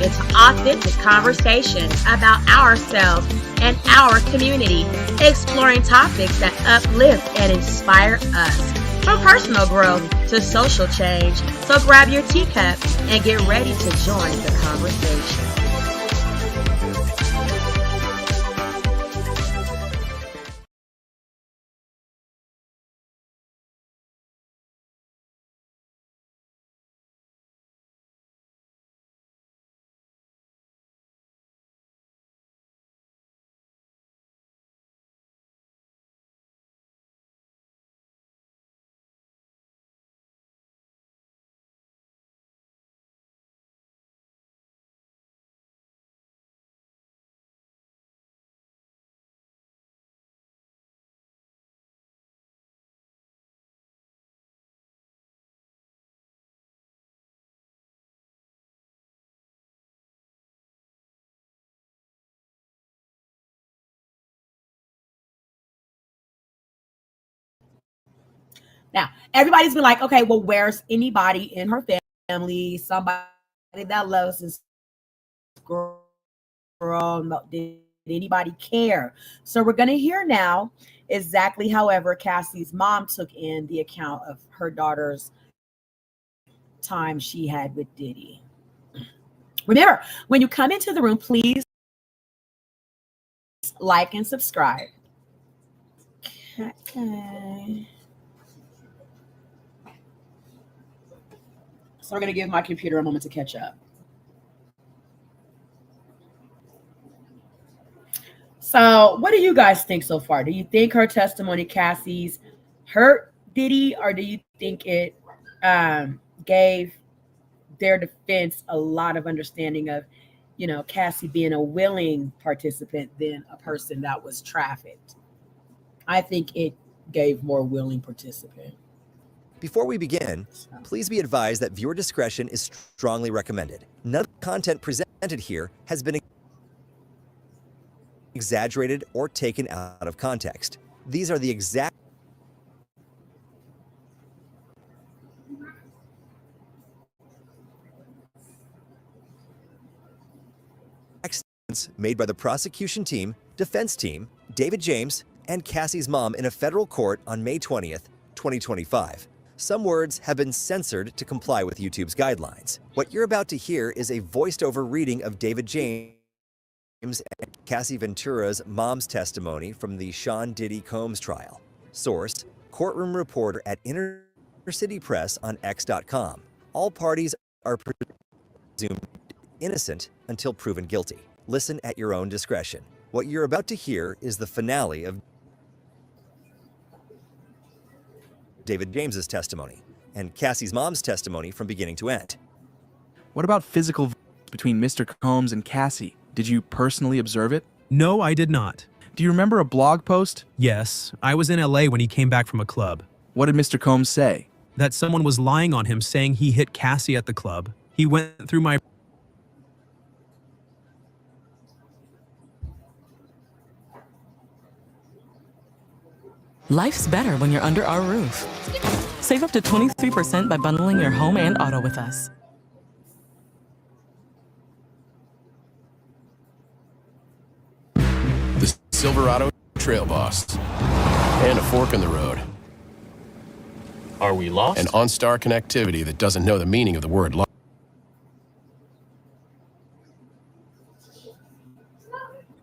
into authentic conversations about ourselves and our community, exploring topics that uplift and inspire us, from personal growth to social change. So grab your teacup and get ready to join the conversation. Now, everybody's been like, okay, well, where's anybody in her family, somebody that loves this girl? Did anybody care? So we're going to hear now exactly, however, Cassie's mom took in the account of her daughter's time she had with Diddy. Remember, when you come into the room, please like and subscribe. Okay. So we're going to give my computer a moment to catch up. So what do you guys think so far? Do you think her testimony, Cassie's, hurt Diddy, or do you think it gave their defense a lot of understanding of, you know, Cassie being a willing participant than a person that was trafficked? I think it gave more willing participant. Before we begin, please be advised that viewer discretion is strongly recommended. None of the content presented here has been exaggerated or taken out of context. These are the exact statements made by the prosecution team, defense team, David James, and Cassie's mom in a federal court on May 20th, 2025. Some words have been censored to comply with YouTube's guidelines. What you're about to hear is a voiced-over reading of David James and Cassie Ventura's mom's testimony from the Sean Diddy Combs trial. Source: courtroom reporter at Inner City Press on X.com. All parties are presumed innocent until proven guilty. Listen at your own discretion. What you're about to hear is the finale of David James's testimony and Cassie's mom's testimony from beginning to end. What about physical violence between Mr. Combs and Cassie? Did you personally observe it? No, I did not. Do you remember a blog post? Yes, I was in LA when he came back from a club. What did Mr. Combs say? That someone was lying on him saying he hit Cassie at the club. He went through my... Life's better when you're under our roof. Save up to 23% by bundling your home and auto with us. The Silverado Trail Boss. And a fork in the road. Are we lost? And OnStar connectivity that doesn't know the meaning of the word lost.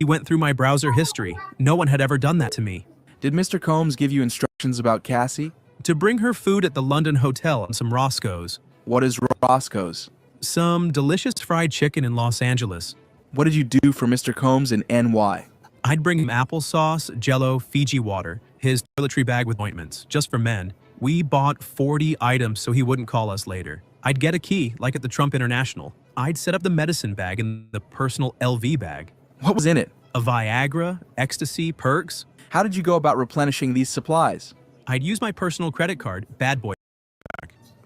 He went through my browser history. No one had ever done that to me. Did Mr. Combs give you instructions about Cassie? To bring her food at the London Hotel and some Roscoe's. What is Roscoe's? Some delicious fried chicken in Los Angeles. What did you do for Mr. Combs in NY? I'd bring him applesauce, Jell-O, Fiji water, his toiletry bag with ointments, just for men. We bought 40 items so he wouldn't call us later. I'd get a key, like at the Trump International. I'd set up the medicine bag and the personal LV bag. What was in it? A Viagra, ecstasy, perks. How did you go about replenishing these supplies? I'd use my personal credit card, bad boy.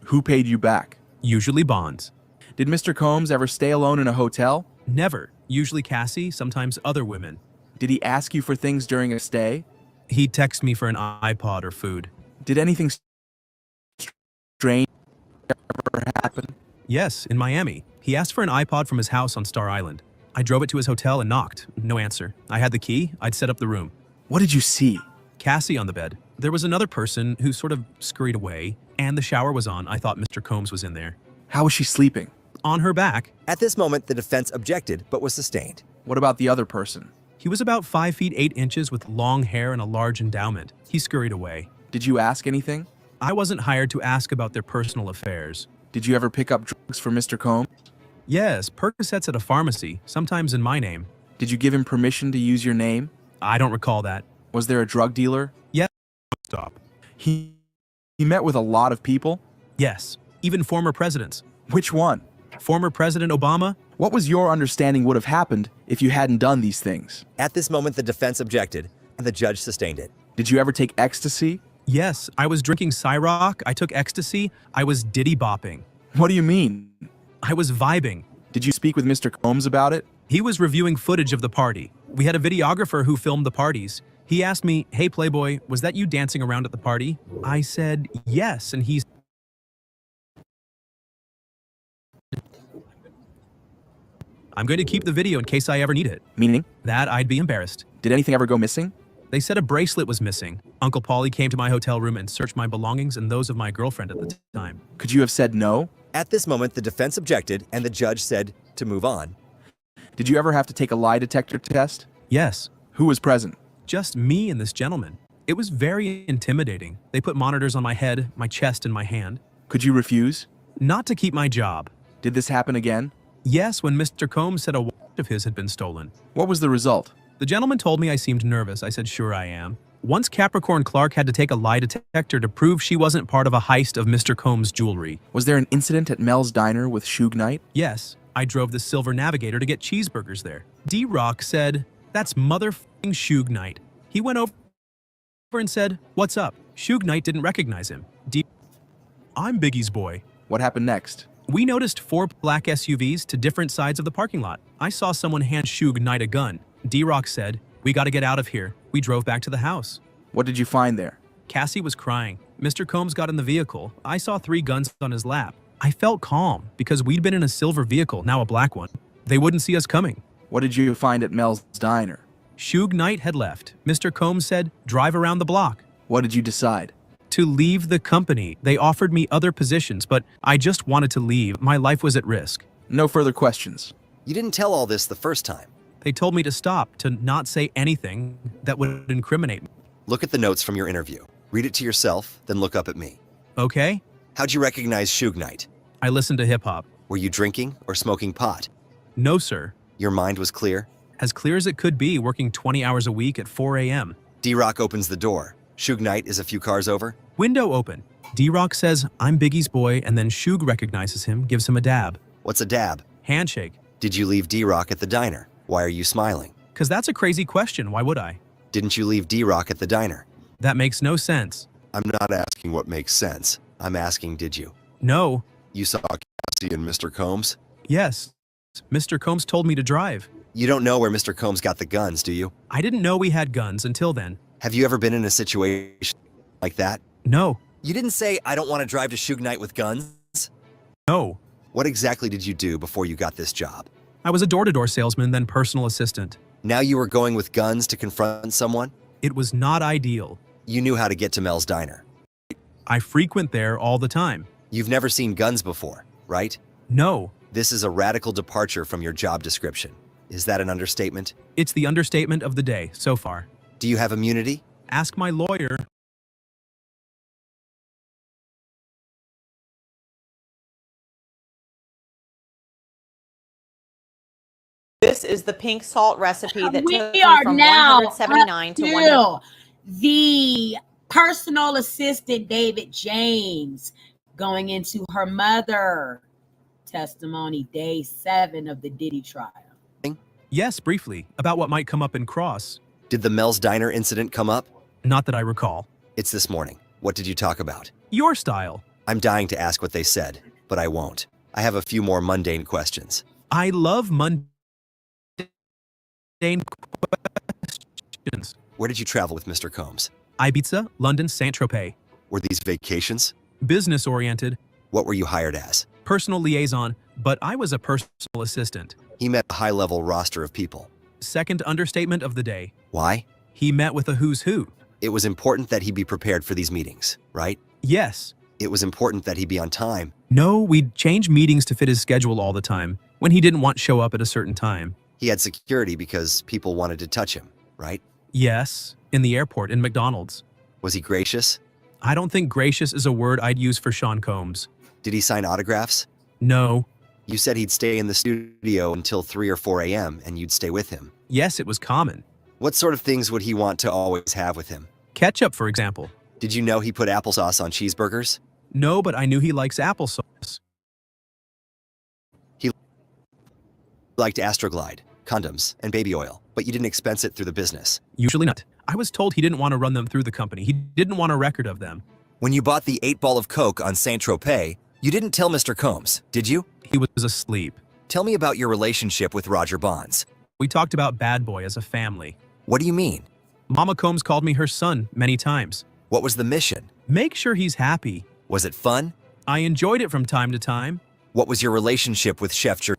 Who paid you back? Usually bonds. Did Mr. Combs ever stay alone in a hotel? Never. Usually Cassie, sometimes other women. Did he ask you for things during a stay? He'd text me for an iPod or food. Did anything strange ever happen? Yes, in Miami. He asked for an iPod from his house on Star Island. I drove it to his hotel and knocked. No answer. I had the key. I'd set up the room. What did you see? Cassie on the bed. There was another person who sort of scurried away, and the shower was on. I thought Mr. Combs was in there. How was she sleeping? On her back. At this moment, the defense objected but was sustained. What about the other person? He was about 5 feet 8 inches with long hair and a large endowment. He scurried away. Did you ask anything? I wasn't hired to ask about their personal affairs. Did you ever pick up drugs for Mr. Combs? Yes, Percocets at a pharmacy, sometimes in my name. Did you give him permission to use your name? I don't recall that. Was there a drug dealer? Stop. He met with a lot of people? Yes, even former presidents. Which one? Former President Obama? What was your understanding would have happened if you hadn't done these things? At this moment, the defense objected, and the judge sustained it. Did you ever take ecstasy? Yes, I was drinking Cyrock, I took ecstasy, I was diddy bopping. What do you mean? I was vibing. Did you speak with Mr. Combs about it? He was reviewing footage of the party. We had a videographer who filmed the parties. He asked me, "Hey Playboy, was that you dancing around at the party?" I said, "Yes," and he I'm going to keep the video in case I ever need it. Meaning? That I'd be embarrassed. Did anything ever go missing? They said a bracelet was missing. Uncle Paulie came to my hotel room and searched my belongings and those of my girlfriend at the time. Could you have said no? At this moment, the defense objected, and the judge said to move on. Did you ever have to take a lie detector test? Yes, Who was present? just me and this gentleman. It was very intimidating. They put monitors on my head, my chest, and my hand. Could you refuse? Not to keep my job. Did this happen again? Yes, when Mr. Combs said a watch of his had been stolen. What was the result? The gentleman told me I seemed nervous. I said, "Sure I am." Once Capricorn Clark had to take a lie detector to prove she wasn't part of a heist of Mr. Combs' jewelry. Was there an incident at Mel's Diner with Suge Knight? Yes, I drove the Silver Navigator to get cheeseburgers there. D-Rock said, "That's motherfucking Suge Knight." He went over and said, "What's up?" Suge Knight didn't recognize him. I'm Biggie's boy. What happened next? We noticed 4 black SUVs to different sides of the parking lot. I saw someone hand Suge Knight a gun. D-Rock said, "We gotta get out of here." We drove back to the house. What did you find there? Cassie was crying. Mr. Combs got in the vehicle. I saw 3 guns on his lap. I felt calm because we'd been in a silver vehicle, now a black one. They wouldn't see us coming. What did you find at Mel's Diner? Suge Knight had left. Mr. Combs said, "Drive around the block." What did you decide? To leave the company. They offered me other positions, but I just wanted to leave. My life was at risk. No further questions. You didn't tell all this the first time. They told me to stop, to not say anything that would incriminate me. Look at the notes from your interview. Read it to yourself, then look up at me. Okay? How'd you recognize Suge Knight? I listened to hip-hop. Were you drinking or smoking pot? No, sir. Your mind was clear? As clear as it could be, working 20 hours a week at 4 a.m. D-Rock opens the door. Suge Knight is a few cars over. Window open. D-Rock says, "I'm Biggie's boy," and then Suge recognizes him, gives him a dab. What's a dab? Handshake. Did you leave D-Rock at the diner? Why are you smiling? 'Cause that's a crazy question. Why would I? Didn't you leave D-Rock at the diner? That makes no sense. I'm not asking what makes sense. I'm asking, did you? No. You saw Cassie and Mr. Combs? Yes. Mr. Combs told me to drive. You don't know where Mr. Combs got the guns, do you? I didn't know we had guns until then. Have you ever been in a situation like that? No. You didn't say, "I don't want to drive to Suge Knight with guns." No. What exactly did you do before you got this job? I was a door-to-door salesman, then personal assistant. Now you were going with guns to confront someone? It was not ideal. You knew how to get to Mel's Diner. I frequent there all the time. You've never seen guns before, right? No. This is a radical departure from your job description. Is that an understatement? It's the understatement of the day so far. Do you have immunity? Ask my lawyer. This is the pink salt recipe that We took me are from now 179 to 100. to the personal assistant David James going into her mother testimony, day 7 of the Diddy trial. Yes, briefly, about what might come up in Cross. Did the Mel's Diner incident come up? Not that I recall. It's this morning. What did you talk about? Your style. I'm dying to ask what they said, but I won't. I have a few more mundane questions. I love mundane questions. Where did you travel with Mr. Combs? Ibiza, London, Saint-Tropez. Were these vacations? Business-oriented. What were you hired as? personal liaison, but I was a personal assistant. He met a high-level roster of people. Second understatement of the day. Why? He met with a who's who. It was important that he be prepared for these meetings, right? Yes. It was important that he be on time. No, we'd change meetings to fit his schedule all the time when he didn't want to show up at a certain time. He had security because people wanted to touch him, right? Yes, in the airport, in McDonald's. Was he gracious? I don't think gracious is a word I'd use for Sean Combs. Did he sign autographs? No. You said he'd stay in the studio until 3 or 4 a.m. and you'd stay with him. Yes, it was common. What sort of things would he want to always have with him? Ketchup, for example. Did you know he put applesauce on cheeseburgers? No, but I knew he likes applesauce. He liked Astroglide, condoms, and baby oil, but you didn't expense it through the business. Usually not. I was told he didn't want to run them through the company. He didn't want a record of them. When you bought the 8-ball of Coke on Saint-Tropez, you didn't tell Mr. Combs, did you? He was asleep. Tell me about your relationship with Roger Bonds. We talked about Bad Boy as a family. What do you mean? Mama Combs called me her son many times. What was the mission? Make sure he's happy. Was it fun? I enjoyed it from time to time. What was your relationship with Chef Jourdan?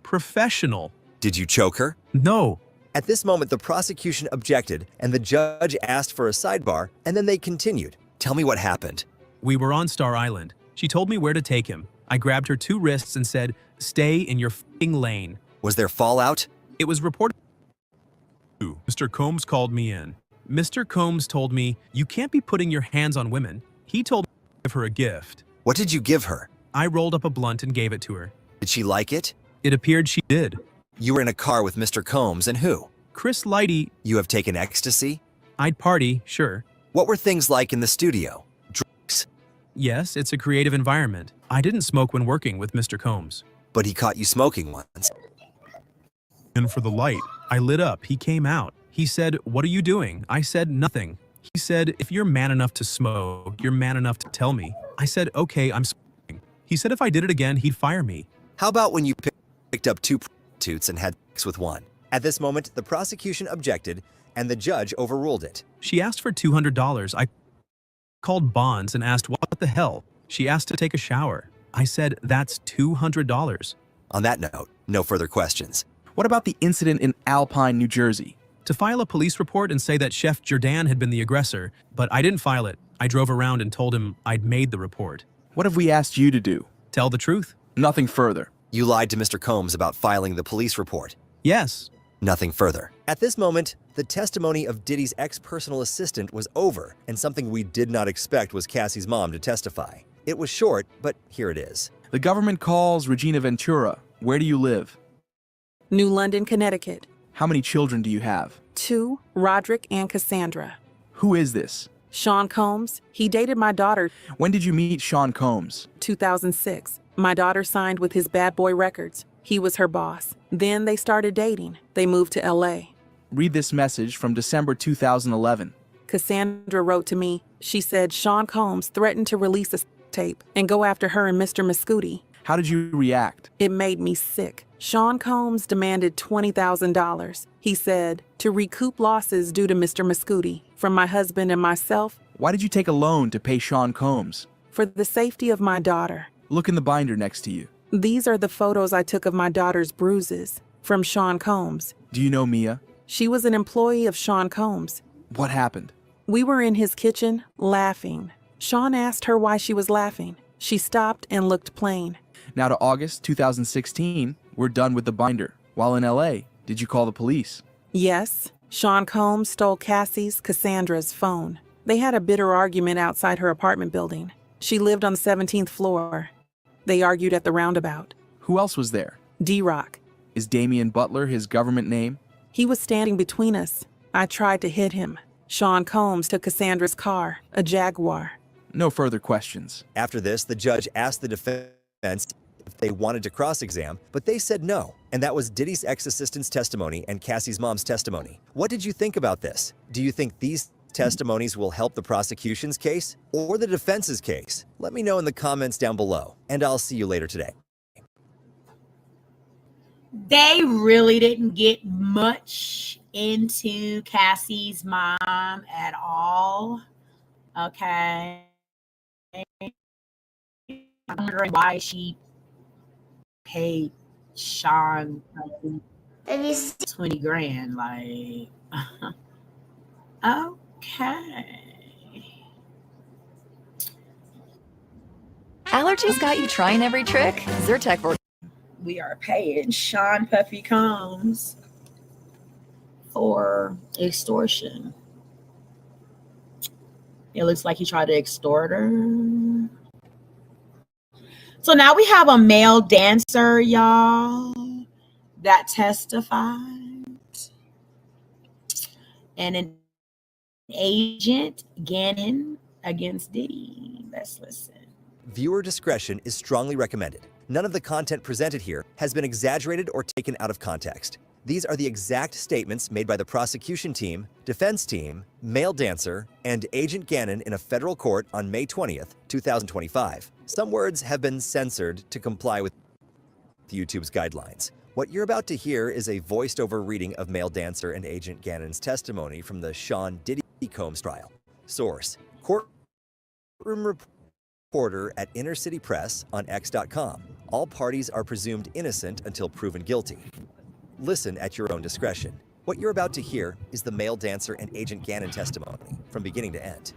Professional. Did you choke her? No. At this moment, the prosecution objected, and the judge asked for a sidebar, and then they continued. Tell me what happened. We were on Star Island. She told me where to take him. I grabbed her 2 wrists and said, "Stay in your f***ing lane." Was there fallout? It was reported. Mr. Combs called me in. Mr. Combs told me, "You can't be putting your hands on women." He told me to give her a gift. What did you give her? I rolled up a blunt and gave it to her. Did she like it? It appeared she did. You were in a car with Mr. Combs and who? Chris Lighty. You have taken ecstasy? I'd party, sure. What were things like in the studio? Drugs? Yes, it's a creative environment. I didn't smoke when working with Mr. Combs. But he caught you smoking once. And for the light, I lit up. He came out. He said, "What are you doing?" I said, "Nothing." He said, "If you're man enough to smoke, you're man enough to tell me." I said, "Okay, I'm smoking." He said if I did it again, he'd fire me. How about when you picked up 2 prostitutes and had sex with one? At this moment, the prosecution objected, and the judge overruled it. She asked for $200. I called Bonds and asked, "What the hell?" She asked to take a shower. I said, "That's $200. On that note, no further questions. What about the incident in Alpine, New Jersey? To file a police report and say that Chef Jourdan had been the aggressor, but I didn't file it. I drove around and told him I'd made the report. What have we asked you to do? Tell the truth? Nothing further. You lied to Mr. Combs about filing the police report. Yes. Nothing further. At this moment, the testimony of Diddy's ex-personal assistant was over, and something we did not expect was Cassie's mom to testify. It was short, but here it is. The government calls Regina Ventura. Where do you live? New London, Connecticut. How many children do you have? 2, Roderick and Cassandra. Who is this? Sean Combs. He dated my daughter. When did you meet Sean Combs? 2006. My daughter signed with his Bad Boy Records. He was her boss. Then they started dating. They moved to LA. Read this message from December 2011. Cassandra wrote to me. She said Sean Combs threatened to release a tape and go after her and Mr. Mascuti. How did you react? It made me sick. Sean Combs demanded $20,000. He said, to recoup losses due to Mr. Mascuti from my husband and myself. Why did you take a loan to pay Sean Combs? For the safety of my daughter. Look in the binder next to you. These are the photos I took of my daughter's bruises from Sean Combs. Do you know Mia? She was an employee of Sean Combs. What happened? We were in his kitchen, laughing. Sean asked her why she was laughing. She stopped and looked plain. Now to August 2016, we're done with the binder. While in LA, did you call the police? Yes. Sean Combs stole Cassie's, Cassandra's phone. They had a bitter argument outside her apartment building. She lived on the 17th floor. They argued at the roundabout. Who else was there? D-Rock. Is Damian Butler his government name? He was standing between us. I tried to hit him. Sean Combs took Cassandra's car, a Jaguar. No further questions. After this, the judge asked the defense if they wanted to cross-exam, but they said no. And that was Diddy's ex-assistant's testimony and Cassie's mom's testimony. What did you think about this? Do you think these testimonies will help the prosecution's case or the defense's case? Let me know in the comments down below, and I'll see you later today. They really didn't get much into Cassie's mom at all. Okay. I'm wondering why she paid Sean 20 grand. Like, okay. Allergies got you trying every trick? Zyrtec. We are paying Sean Puffy Combs for extortion. It looks like he tried to extort her. So now we have a male dancer, y'all, that testified. And an agent, Gannon, against Diddy. Let's listen. Viewer discretion is strongly recommended. None of the content presented here has been exaggerated or taken out of context. These are the exact statements made by the prosecution team, defense team, male dancer, and Agent Gannon in a federal court on May 20th, 2025. Some words have been censored to comply with YouTube's guidelines. What you're about to hear is a voiced-over reading of male dancer and Agent Gannon's testimony from the Sean Diddy Combs trial. Source: courtroom reporter at Inner City Press on X.com. All parties are presumed innocent until proven guilty. Listen at your own discretion. What you're about to hear is the male dancer and Agent Gannon testimony from beginning to end.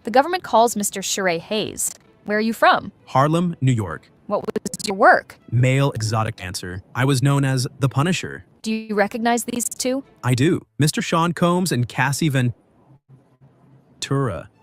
The government calls Mr. Sheree Hayes. Where are you from? Harlem, New York. What was your work? Male exotic dancer. I was known as the Punisher. Do you recognize these two? I do. Mr. Sean Combs and Cassie Ventura.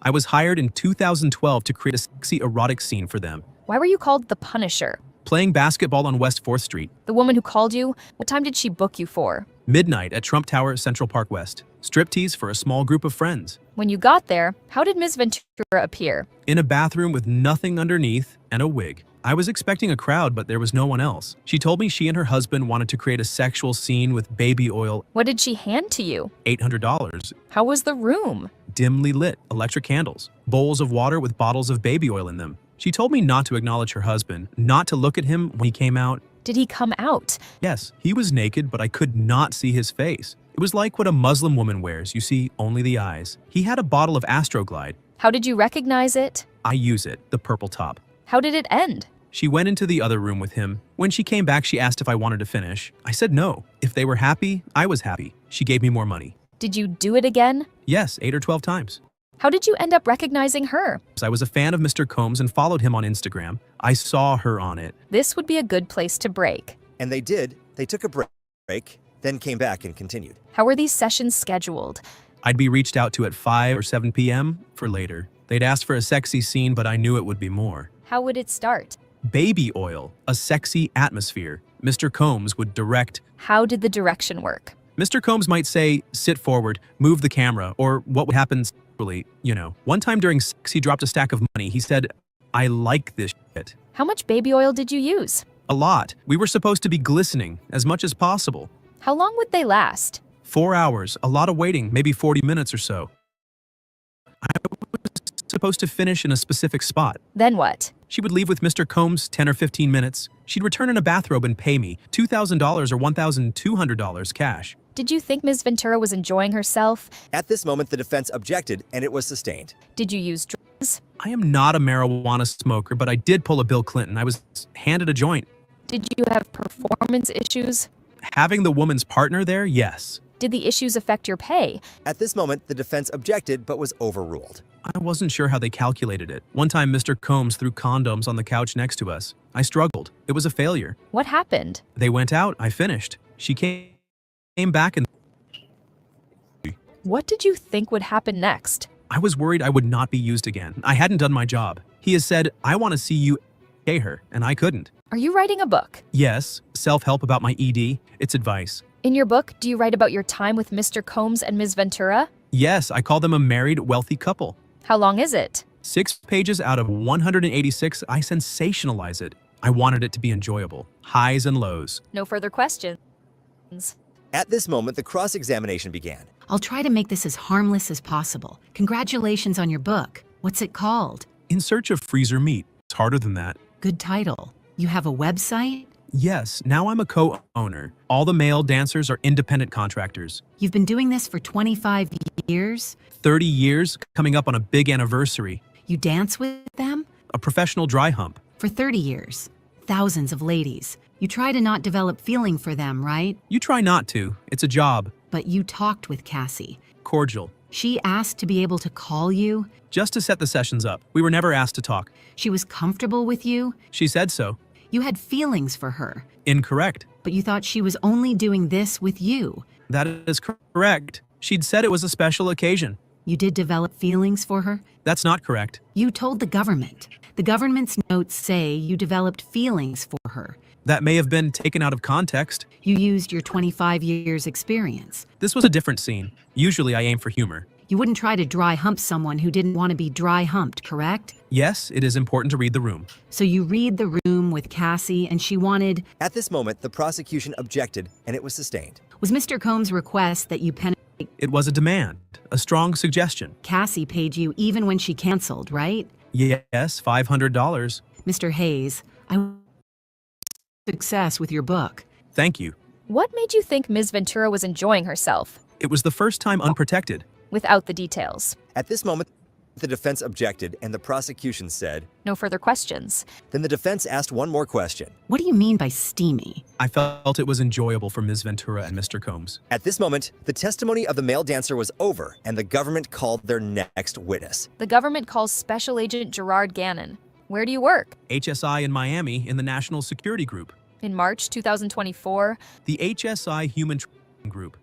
I was hired in 2012 to create a sexy erotic scene for them. Why were you called the Punisher? Playing basketball on West 4th Street. The woman who called you, what time did she book you for? Midnight at Trump Tower, Central Park West. Striptease for a small group of friends. When you got there, how did Ms. Ventura appear? In a bathroom with nothing underneath and a wig. I was expecting a crowd, but there was no one else. She told me she and her husband wanted to create a sexual scene with baby oil. What did she hand to you? $800. How was the room? Dimly lit, electric candles, bowls of water with bottles of baby oil in them. She told me not to acknowledge her husband, not to look at him when he came out. Did he come out? Yes, he was naked, but I could not see his face. It was like what a Muslim woman wears. You see only the eyes. He had a bottle of Astroglide. How did you recognize it? I use it, the purple top. How did it end? She went into the other room with him. When she came back, she asked if I wanted to finish. I said no. If they were happy, I was happy. She gave me more money. Did you do it again? Yes, 8 or 12 times. How did you end up recognizing her? I was a fan of Mr. Combs and followed him on Instagram. I saw her on it. This would be a good place to break. And they did. They took a break, then came back and continued. How were these sessions scheduled? I'd be reached out to at 5 or 7 p.m. for later. They'd asked for a sexy scene, but I knew it would be more. How would it start? Baby oil, a sexy atmosphere. Mr. Combs would direct. How did the direction work? Mr. Combs might say, sit forward, move the camera, or what would happen sexually, you know. One time during sex, he dropped a stack of money. He said, I like this shit. How much baby oil did you use? A lot. We were supposed to be glistening as much as possible. How long would they last? 4 hours, a lot of waiting, maybe 40 minutes or so. I was supposed to finish in a specific spot. Then what? She would leave with Mr. Combs 10 or 15 minutes. She'd return in a bathrobe and pay me $2,000 or $1,200 cash. Did you think Ms. Ventura was enjoying herself? At this moment, the defense objected and it was sustained. Did you use drugs? I am not a marijuana smoker, but I did pull a Bill Clinton. I was handed a joint. Did you have performance issues? Having the woman's partner there, yes. Did the issues affect your pay? At this moment, the defense objected but was overruled. I wasn't sure how they calculated it. One time, Mr. Combs threw condoms on the couch next to us. I struggled. It was a failure. What happened? They went out. I finished. She came back and... What did you think would happen next? I was worried I would not be used again. I hadn't done my job. He has said, I want to see you pay her, and I couldn't. Are you writing a book? Yes, self-help about my ED. It's advice. In your book, do you write about your time with Mr. Combs and Ms. Ventura? Yes, I call them a married, wealthy couple. How long is it? 6 pages out of 186, I sensationalize it. I wanted it to be enjoyable. Highs and lows. No further questions. At this moment, the cross-examination began. I'll try to make this as harmless as possible. Congratulations on your book. What's it called? In Search of Freezer Meat. It's harder than that. Good title. You have a website? Yes, now I'm a co-owner. All the male dancers are independent contractors. You've been doing this for 25 years? 30 years, coming up on a big anniversary. You dance with them? a professional dry hump. For 30 years. Thousands of ladies. You try to not develop feeling for them, right? You try not to. It's a job. But you talked with Cassie. Cordial. She asked to be able to call you. Just to set the sessions up. We were never asked to talk. She was comfortable with you. She said so. You had feelings for her. Incorrect. But you thought she was only doing this with you. That is correct. She'd said it was a special occasion. You did develop feelings for her? That's not correct. You told the government. The government's notes say you developed feelings for her. That may have been taken out of context. You used your 25 years experience. This was a different scene. Usually I aim for humor. You wouldn't try to dry hump someone who didn't want to be dry humped, correct? Yes, it is important to read the room. So you read the room with Cassie and she wanted... At this moment, the prosecution objected and it was sustained. Was Mr. Combs' request that you penetrate... It was a demand, a strong suggestion. Cassie paid you even when she canceled, right? Yes, $500. Mr. Hayes, I success with your book. Thank you. What made you think Ms. Ventura was enjoying herself? It was the first time unprotected. Without the details. At this moment, the defense objected and the prosecution said, No further questions. Then the defense asked one more question. What do you mean by steamy? I felt it was enjoyable for Ms. Ventura and Mr. Combs. At this moment, the testimony of the male dancer was over and the government called their next witness. The government calls Special Agent Gerard Gannon. Where do you work? HSI in Miami in the National Security Group. In March 2024. The HSI Human Trafficking Group.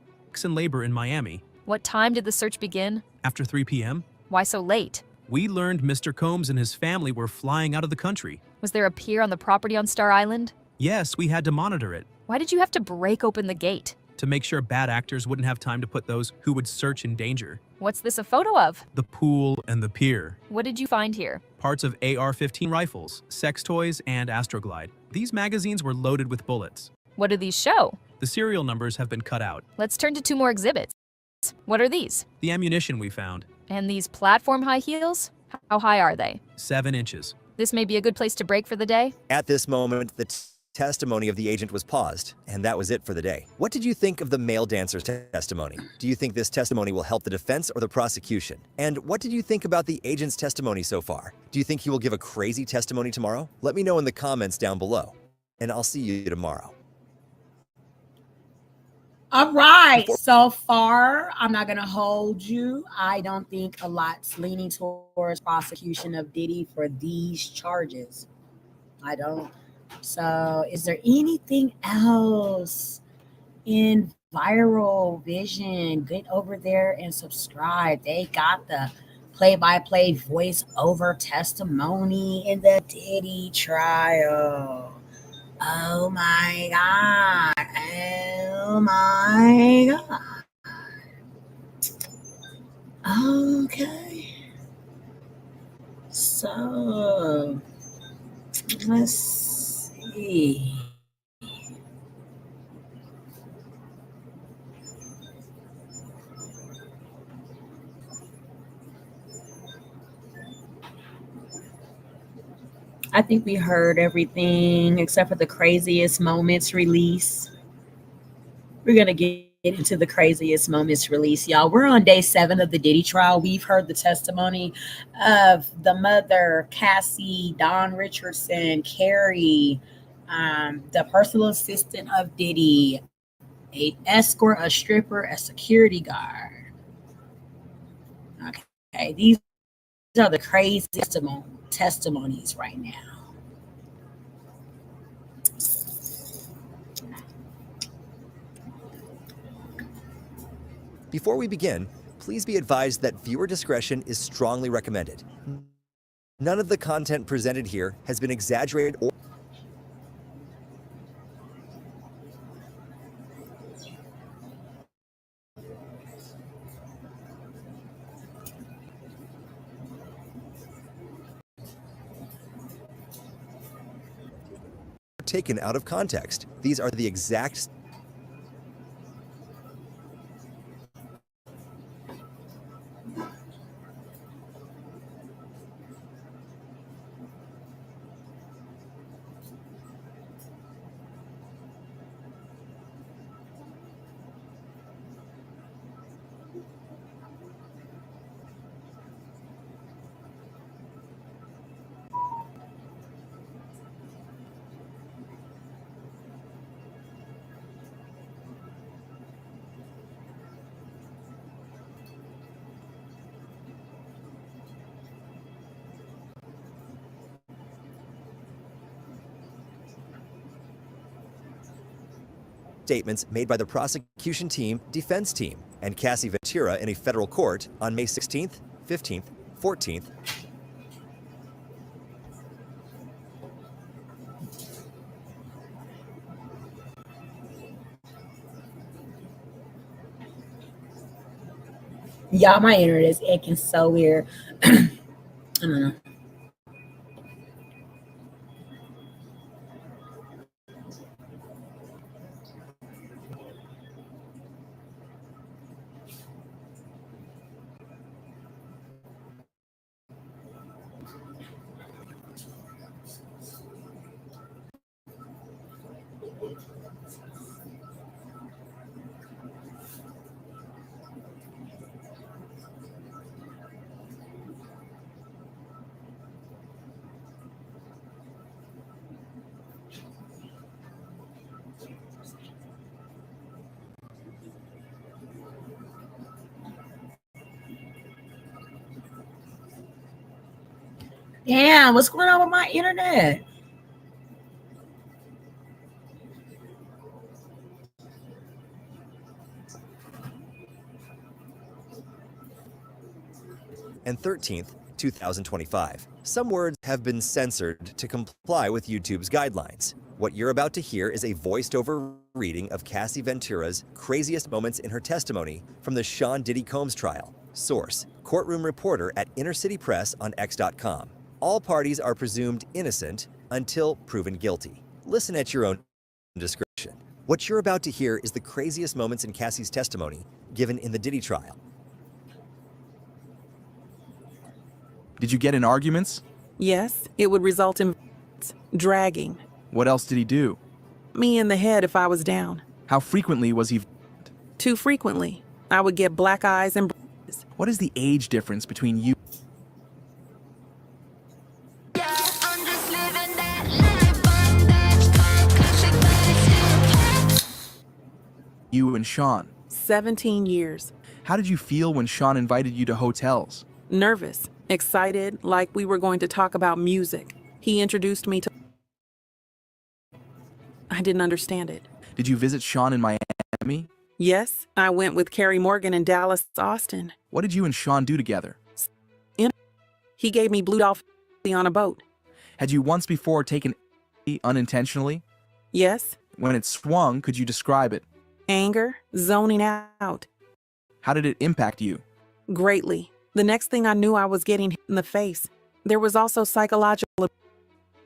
In labor in Miami. What time did the search begin? After 3 p.m. Why so late? We learned Mr. Combs and his family were flying out of the country. Was there a pier on the property on Star Island? Yes, we had to monitor it. Why did you have to break open the gate? To make sure bad actors wouldn't have time to put those who would search in danger. What's this a photo of? The pool and the pier. What did you find here? Parts of AR-15 rifles, sex toys, and Astroglide. These magazines were loaded with bullets. What do these show? The serial numbers have been cut out. Let's turn to 2 more exhibits. What are these? The ammunition we found. And these platform high heels? How high are they? 7 inches. This may be a good place to break for the day. At this moment, the testimony of the agent was paused, and that was it for the day. What did you think of the male dancer's testimony? Do you think this testimony will help the defense or the prosecution? And what did you think about the agent's testimony so far? Do you think he will give a crazy testimony tomorrow? Let me know in the comments down below, and I'll see you tomorrow. All right. So far, I'm not going to hold you. I don't think a lot's leaning towards prosecution of Diddy for these charges. I don't. So is there anything else in Viral Vision? Get over there and subscribe. They got the play-by-play voice-over testimony in the Diddy trial. Oh my God. Oh my God. Okay. So let's see. I think we heard everything except for the craziest moments release. We're going to get into the craziest moments release, y'all. We're on day 7 of the Diddy trial. We've heard the testimony of the mother, Cassie, Don Richardson, Carrie, the personal assistant of Diddy, a escort, a stripper, a security guard. Okay, these are the crazy testimonies right now. Before we begin, please be advised that viewer discretion is strongly recommended. None of the content presented here has been exaggerated or taken out of context. These are the exact statements made by the prosecution team, defense team, and Cassie Ventura in a federal court on May 16th, 15th, 14th, Y'all, my internet is acting so weird. I don't know. Damn, what's going on with my internet? and 13th, 2025. Some words have been censored to comply with YouTube's guidelines. What you're about to hear is a voiced-over reading of Cassie Ventura's craziest moments in her testimony from the Sean Diddy Combs trial. Source: courtroom reporter at Inner City Press on X.com. All parties are presumed innocent until proven guilty. Listen at your own discretion. What you're about to hear is the craziest moments in Cassie's testimony given in the Diddy trial. Did you get in arguments? Yes, it would result in dragging. What else did he do? Me in the head if I was down. How frequently was he? Too frequently. I would get black eyes and bruises. What is the age difference between you? You and Sean? 17 years. How did you feel when Sean invited you to hotels? Nervous, excited, like we were going to talk about music. He introduced me to... I didn't understand it. Did you visit Sean in Miami? Yes, I went with Carrie Morgan in Dallas, Austin. What did you and Sean do together? He gave me blue dolphin on a boat. Had you once before taken unintentionally? Yes. When it swung, could you describe it? Anger, zoning out. How did it impact you? Greatly. The next thing I knew, I was getting hit in the face. There was also psychological.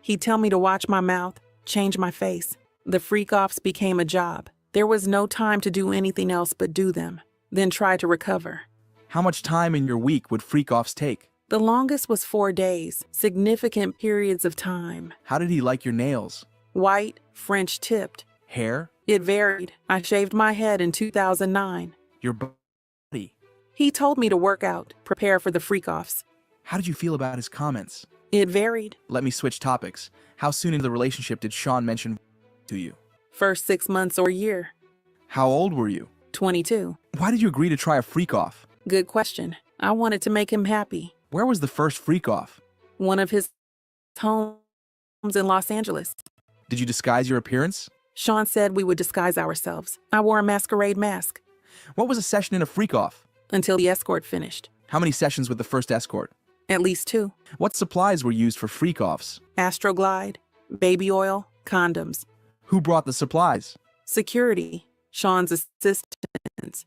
He'd tell me to watch my mouth, change my face. The freak-offs became a job. There was no time to do anything else but do them, then try to recover. How much time in your week would freak-offs take? The longest was 4 days, significant periods of time. How did he like your nails? White, French tipped. Hair? It varied. I shaved my head in 2009. Your body? He told me to work out, prepare for the freak-offs. How did you feel about his comments? It varied. Let me switch topics. How soon into the relationship did Sean mention to you? First 6 months or a year. How old were you? 22. Why did you agree to try a freak-off? Good question. I wanted to make him happy. Where was the first freak-off? One of his homes in Los Angeles. Did you disguise your appearance? Sean said we would disguise ourselves. I wore a masquerade mask. What was a session in a freak-off? Until the escort finished. How many sessions with the first escort? At least 2. What supplies were used for freak-offs? Astroglide, baby oil, condoms. Who brought the supplies? Security, Sean's assistants.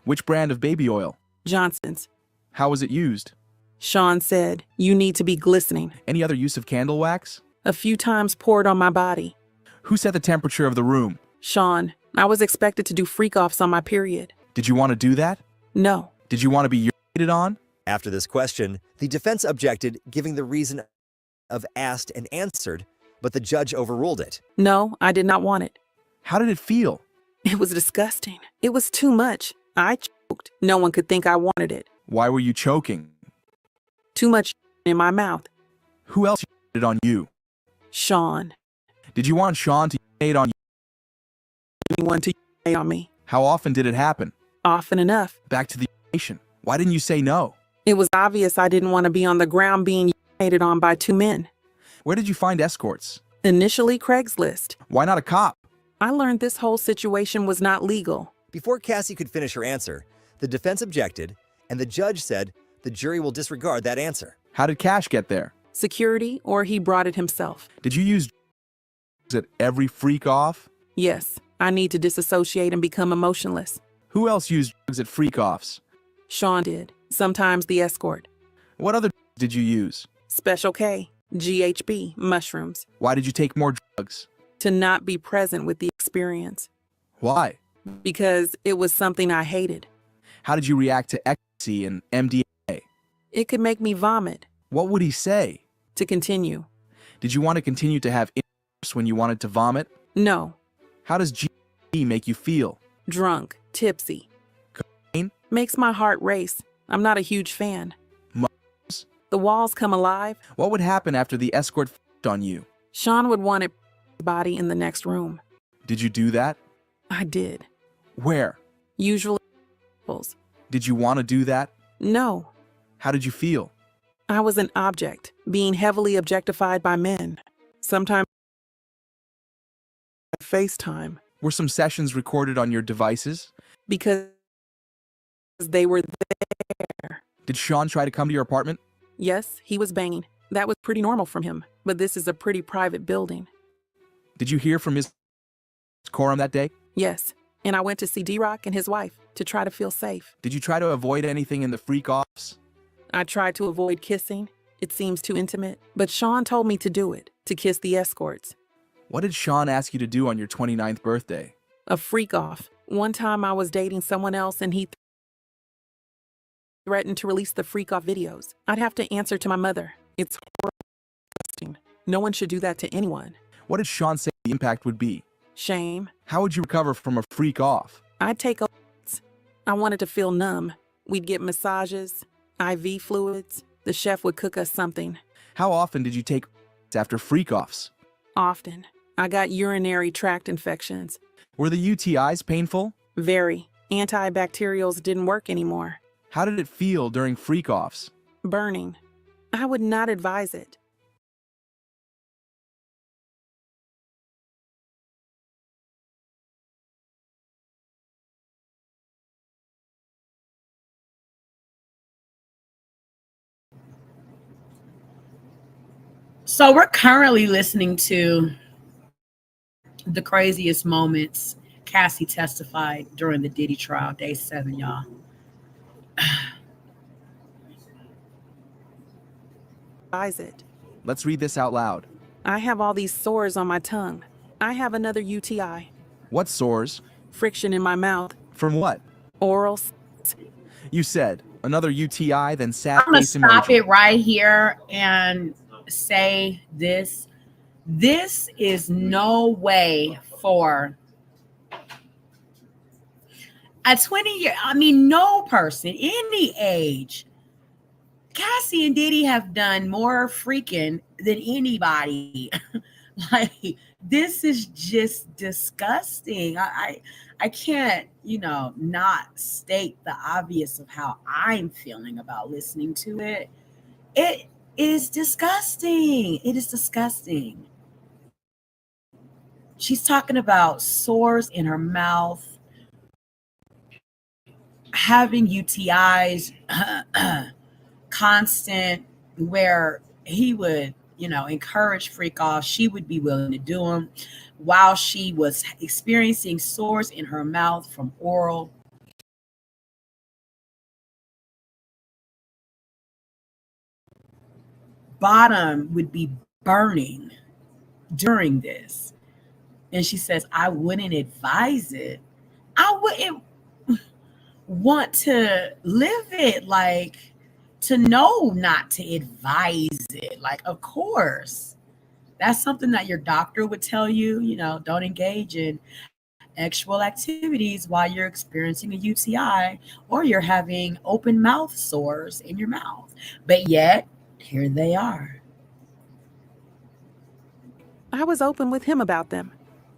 Which brand of baby oil? Johnson's. How was it used? Sean said, you need to be glistening. Any other use of candle wax? A few times poured on my body. Who set the temperature of the room? Sean. I was expected to do freak-offs on my period. Did you want to do that? No. Did you want to be urinated on? After this question, the defense objected, giving the reason of asked and answered, but the judge overruled it. No, I did not want it. How did it feel? It was disgusting. It was too much. I choked. No one could think I wanted it. Why were you choking? Too much in my mouth. Who else urinated on you? Sean. Did you want Sean to urinate on you? Anyone to urinate on me? How often did it happen? Often enough. Back to the urination. Why didn't you say no? It was obvious I didn't want to be on the ground being urinated on by 2 men. Where did you find escorts? Initially Craigslist. Why not a cop? I learned this whole situation was not legal. Before Cassie could finish her answer, the defense objected, and the judge said the jury will disregard that answer. How did Cash get there? Security, or he brought it himself. Did you use drugs at every freak off? Yes, I need to disassociate and become emotionless. Who else used drugs at freak offs? Sean did. Sometimes the escort. What other drugs did you use? Special K, GHB, mushrooms. Why did you take more drugs? To not be present with the experience. Why? Because it was something I hated. How did you react to ecstasy and MDMA? It could make me vomit. What would he say? To continue. Did you want to continue to have intercourse when you wanted to vomit? No. How does GHB make you feel? Drunk, tipsy. Cocaine? Makes my heart race. I'm not a huge fan. Mushrooms? The walls come alive. What would happen after the escort f***ed on you? Sean would want it body in the next room. Did you do that? I did. Where? Usually. Did you want to do that? No. How did you feel? I was an object, being heavily objectified by men. Sometimes FaceTime. Were some sessions recorded on your devices? Because they were there. Did Sean try to come to your apartment? Yes, he was banging. That was pretty normal from him, but this is a pretty private building. Did you hear from his quorum that day? Yes, and I went to see D-Rock and his wife to try to feel safe. Did you try to avoid anything in the freak offs? I tried to avoid kissing. It seems too intimate, but Sean told me to do it, to kiss the escorts. What did Sean ask you to do on your 29th birthday? A freak off. One time I was dating someone else and he threatened to release the freak off videos. I'd have to answer to my mother. It's horrible. No one should do that to anyone. What did Sean say the impact would be? Shame. How would you recover from a freak off? I'd take I wanted to feel numb. We'd get massages, IV fluids. The chef would cook us something. How often did you take after freak offs? Often. I got urinary tract infections. Were the UTIs painful? Very. Antibacterials didn't work anymore. How did it feel during freak offs? Burning. I would not advise it. So we're currently listening to the craziest moments Cassie testified during the Diddy trial, day 7, y'all. Advise it. Let's read this out loud. I have all these sores on my tongue. I have another UTI. What sores? Friction in my mouth. From what? Oral. You said another UTI, then sad I'm gonna face stop emoji. it right here and say this. This is no way for a 20-year, no person, any age. Cassie and Diddy have done more freaking than anybody. Like, this is just disgusting. I can't, not state the obvious of how I'm feeling about listening to it. It is disgusting. It is disgusting. She's talking about sores in her mouth, having UTIs, constant, where he would, encourage freak off. She would be willing to do them while she was experiencing sores in her mouth from oral. Bottom would be burning during this. And she says, I wouldn't advise it. I wouldn't want to live it, like, to know not to advise it. Like, of course, that's something that your doctor would tell you, don't engage in sexual activities while you're experiencing a UTI or you're having open mouth sores in your mouth. But yet, here they are. I was open with him about them.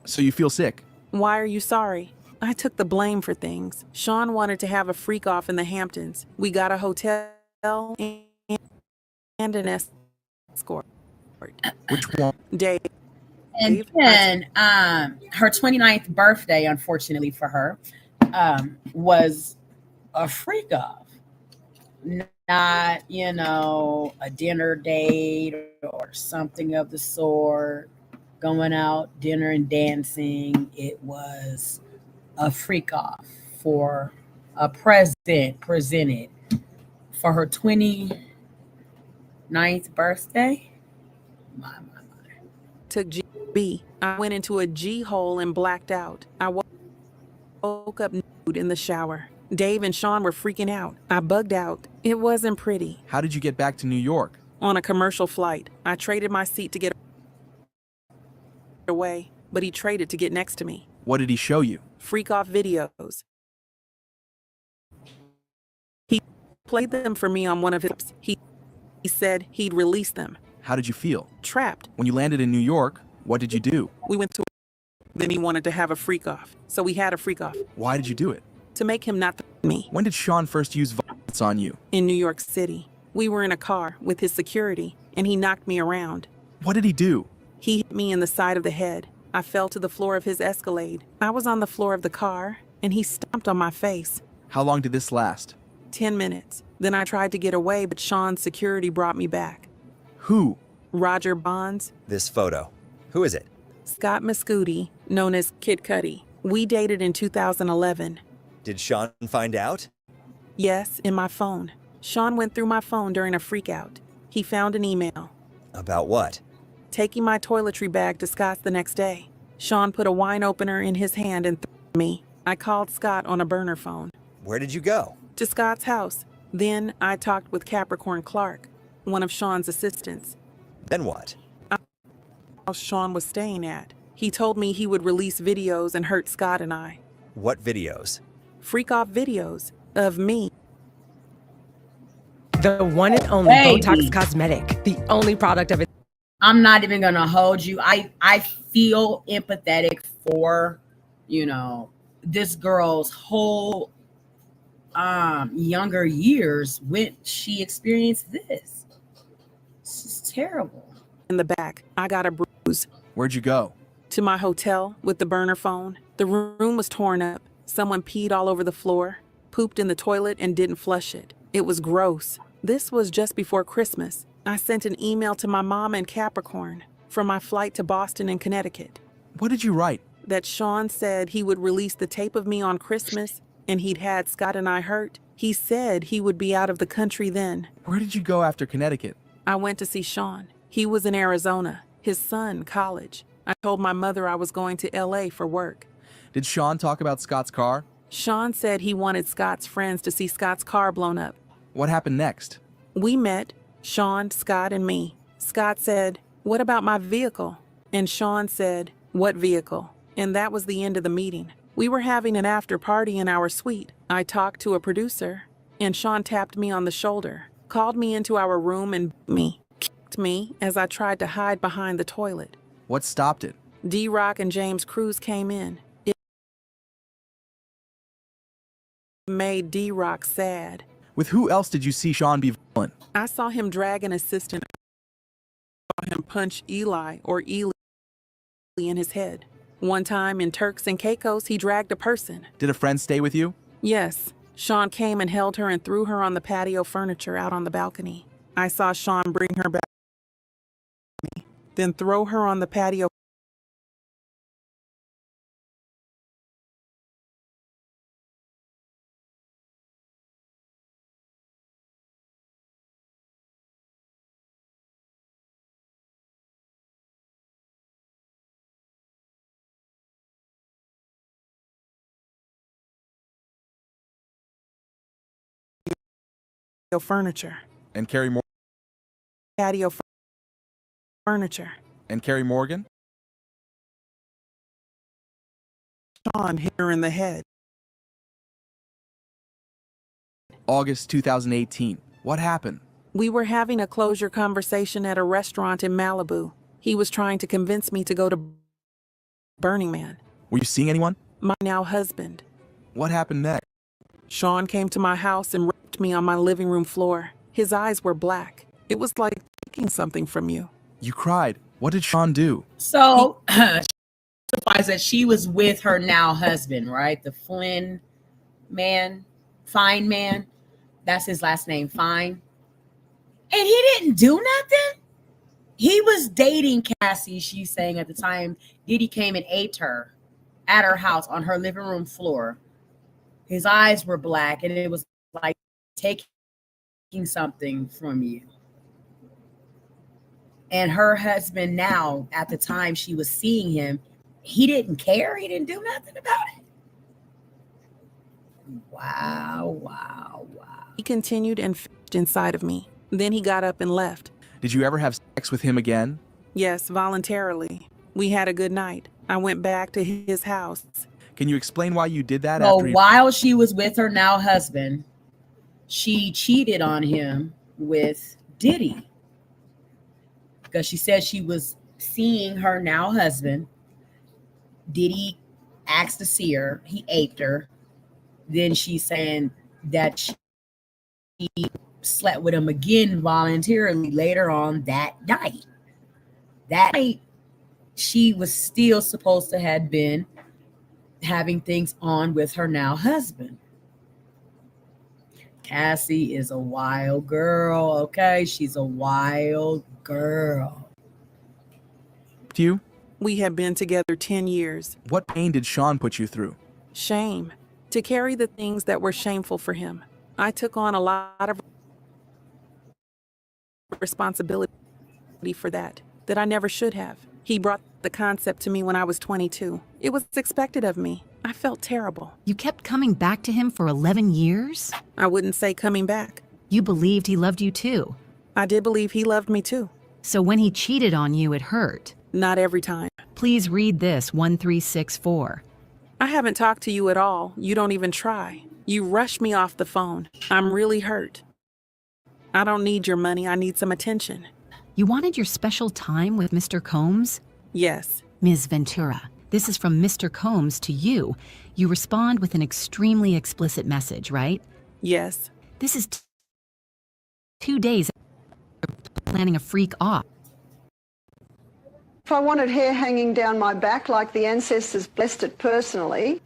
So you feel sick? Why are you sorry? I took the blame for things. Sean wanted to have a freak off in the Hamptons. We got a hotel and an escort. Which one? Dave. And then her 29th birthday, unfortunately for her, was a freak off. Not, a dinner date or something of the sort, going out, dinner and dancing. It was a freak off for a present presented for her 29th birthday. My. Took GB. I went into a G hole and blacked out. I woke up nude in the shower. Dave and Sean were freaking out. I bugged out. It wasn't pretty. How did you get back to New York? On a commercial flight. I traded my seat to get away, but he traded to get next to me. What did he show you? Freak off videos. He played them for me on one of his. He said he'd release them. How did you feel? Trapped. When you landed in New York, what did you do? We went to. Then he wanted to have a freak off, so we had a freak off. Why did you do it? To make him not me. When did Sean first use violence on you? In New York City. We were in a car with his security, and he knocked me around. What did he do? He hit me in the side of the head. I fell to the floor of his Escalade. I was on the floor of the car, and he stomped on my face. How long did this last? 10 minutes. Then I tried to get away, but Sean's security brought me back. Who? Roger Bonds. This photo. Who is it? Scott Mascuti, known as Kid Cudi. We dated in 2011. Did Sean find out? Yes, in my phone. Sean went through my phone during a freakout. He found an email. About what? Taking my toiletry bag to Scott's the next day. Sean put a wine opener in his hand and threw me. I called Scott on a burner phone. Where did you go? To Scott's house. Then I talked with Capricorn Clark, one of Sean's assistants. Then what? House Sean was staying at. He told me he would release videos and hurt Scott and I. What videos? Freak off videos of me. The one and only Botox Cosmetic, the only product of it. I'm not even gonna hold you. I feel empathetic for, this girl's whole younger years when she experienced this. This is terrible. In the back, I got a bruise. Where'd you go? To my hotel with the burner phone. The room was torn up. Someone peed all over the floor, pooped in the toilet, and didn't flush it. It was gross. This was just before Christmas. I sent an email to my mom in Capricorn from my flight to Boston and Connecticut. What did you write? That Sean said he would release the tape of me on Christmas, and he'd had Scott and I hurt. He said he would be out of the country then. Where did you go after Connecticut? I went to see Sean. He was in Arizona, his son, college. I told my mother I was going to LA for work. Did Sean talk about Scott's car? Sean said he wanted Scott's friends to see Scott's car blown up. What happened next? We met, Sean, Scott, and me. Scott said, "What about my vehicle?" And Sean said, "What vehicle?" And that was the end of the meeting. We were having an after party in our suite. I talked to a producer, and Sean tapped me on the shoulder, called me into our room and kicked me as I tried to hide behind the toilet. What stopped it? D-Rock and James Cruz came in. It made D-Rock sad. With who else did you see Sean be violent? I saw him drag an assistant. I saw him punch Eli in his head. One time in Turks and Caicos, he dragged a person. Did a friend stay with you? Yes. Sean came and held her and threw her on the patio furniture out on the balcony. I saw Sean bring her back, then throw her on the patio furniture. And Carrie Morgan? Patio furniture. And Carrie Morgan? Sean hit her in the head. August 2018. What happened? We were having a closure conversation at a restaurant in Malibu. He was trying to convince me to go to Burning Man. Were you seeing anyone? My now husband. What happened next? Sean came to my house and raped me on my living room floor. His eyes were black. It was like taking something from you. You cried. What did Sean do? So testifies that she was with her now husband, right? The Flynn man, Fine man. That's his last name, Fine. And he didn't do nothing. He was dating Cassie, she's saying at the time. Diddy came and ate her at her house on her living room floor. His eyes were black, and it was like taking something from you. And her husband now, at the time she was seeing him, he didn't care. He didn't do nothing about it. Wow. He continued and fished inside of me. Then he got up and left. Did you ever have sex with him again? Yes, voluntarily. We had a good night. I went back to his house. Can you explain why you did that So after while she was with her now husband, she cheated on him with Diddy. Because she said she was seeing her now husband. Diddy asked to see her. He aped her. Then she's saying that she slept with him again voluntarily later on that night. That night, she was still supposed to have been having things on with her now husband. Cassie is a wild girl, okay? She's a wild girl. you? We had been together 10 years. What pain did Sean put you through? Shame. To carry the things that were shameful for him. I took on a lot of responsibility for that I never should have. He brought the concept to me when I was 22. It was expected of me. I felt terrible. You kept coming back to him for 11 years? I wouldn't say coming back. You believed he loved you too. I did believe he loved me too. So when he cheated on you, it hurt. Not every time. Please read this 1364. I haven't talked to you at all. You don't even try. You rush me off the phone. I'm really hurt. I don't need your money. I need some attention. You wanted your special time with Mr. Combs? Yes. Ms. Ventura, this is from Mr. Combs to you. You respond with an extremely explicit message, right? Yes. This is 2 days after planning a freak off. If I wanted hair hanging down my back like the ancestors blessed it personally,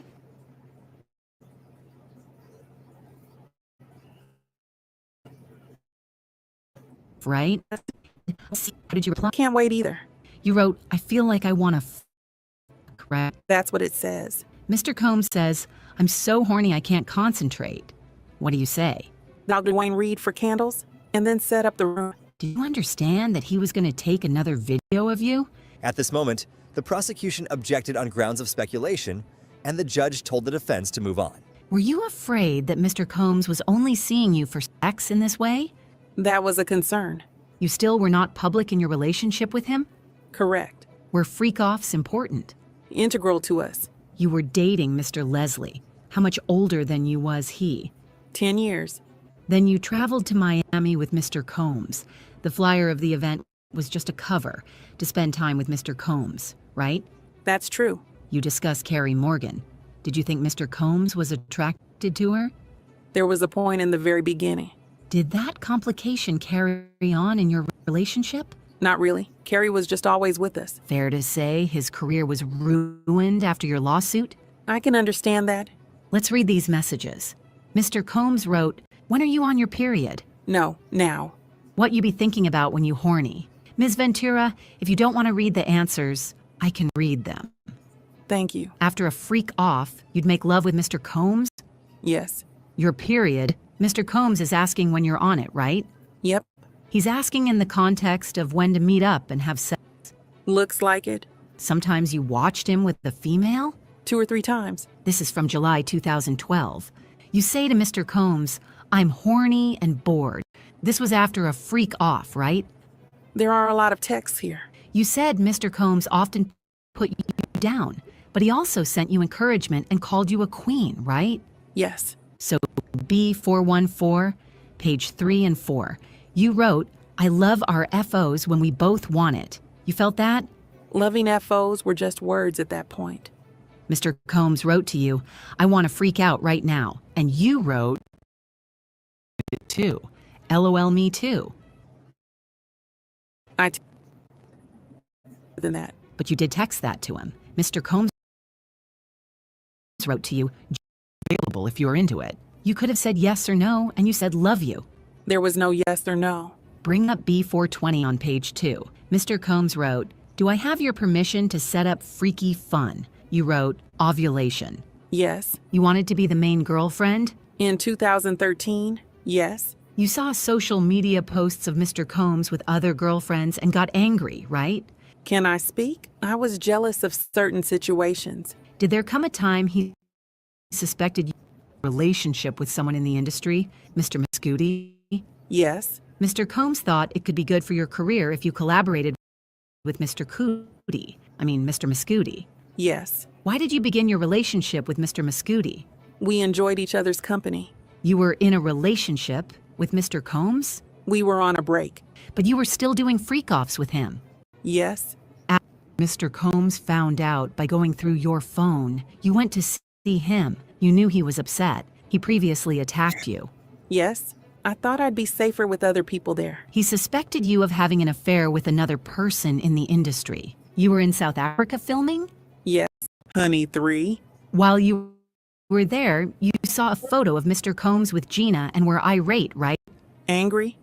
right? How did you reply? Can't wait either. You wrote, I feel like I want to right? That's what it says. Mr. Combs says, I'm so horny I can't concentrate. What do you say? Dr. Dwayne Reed for candles and then set up the room. Do you understand that he was going to take another video of you? At this moment, the prosecution objected on grounds of speculation, and the judge told the defense to move on. Were you afraid that Mr. Combs was only seeing you for sex in this way? That was a concern. You still were not public in your relationship with him? Correct. Were freak-offs important? Integral to us. You were dating Mr. Leslie. How much older than you was he? 10 years. Then you traveled to Miami with Mr. Combs. The flyer of the event was just a cover to spend time with Mr. Combs, right? That's true. You discussed Carrie Morgan. Did you think Mr. Combs was attracted to her? There was a point in the very beginning. Did that complication carry on in your relationship? Not really. Carrie was just always with us. Fair to say his career was ruined after your lawsuit? I can understand that. Let's read these messages. Mr. Combs wrote, when are you on your period? No, now. What you be thinking about when you horny? Ms. Ventura, if you don't want to read the answers, I can read them. Thank you. After a freak off, you'd make love with Mr. Combs? Yes. Your period, Mr. Combs is asking when you're on it, right? Yep. He's asking in the context of when to meet up and have sex. Looks like it. Sometimes you watched him with the female? 2 or 3 times. This is from July 2012. You say to Mr. Combs, I'm horny and bored. This was after a freak off, right? There are a lot of texts here. You said Mr. Combs often put you down, but he also sent you encouragement and called you a queen, right? Yes. So B414, page 3 and 4. You wrote, I love our FOs when we both want it. You felt that? Loving FOs were just words at that point. Mr. Combs wrote to you, I want to freak out right now. And you wrote, too. LOL me too. than that. But you did text that to him. Mr. Combs wrote to you, available if you're into it. You could have said yes or no, and you said love you. There was no yes or no. Bring up B420 on page 2. Mr. Combs wrote, do I have your permission to set up freaky fun? You wrote, ovulation. Yes. You wanted to be the main girlfriend? In 2013, yes. You saw social media posts of Mr. Combs with other girlfriends and got angry, right? Can I speak? I was jealous of certain situations. Did there come a time he suspected you had a relationship with someone in the industry, Mr. Mascuti? Yes. Mr. Combs thought it could be good for your career if you collaborated with Mr. Mr. Mascuti. Yes. Why did you begin your relationship with Mr. Mascuti? We enjoyed each other's company. You were in a relationship with Mr. Combs? We were on a break. But you were still doing freak-offs with him. Yes. After Mr. Combs found out by going through your phone, you went to see him. You knew he was upset. He previously attacked you. Yes. I thought I'd be safer with other people there. He suspected you of having an affair with another person in the industry. You were in South Africa filming? Yes. Honey 3. While you were there, you saw a photo of Mr. Combs with Gina and were irate, right? Angry?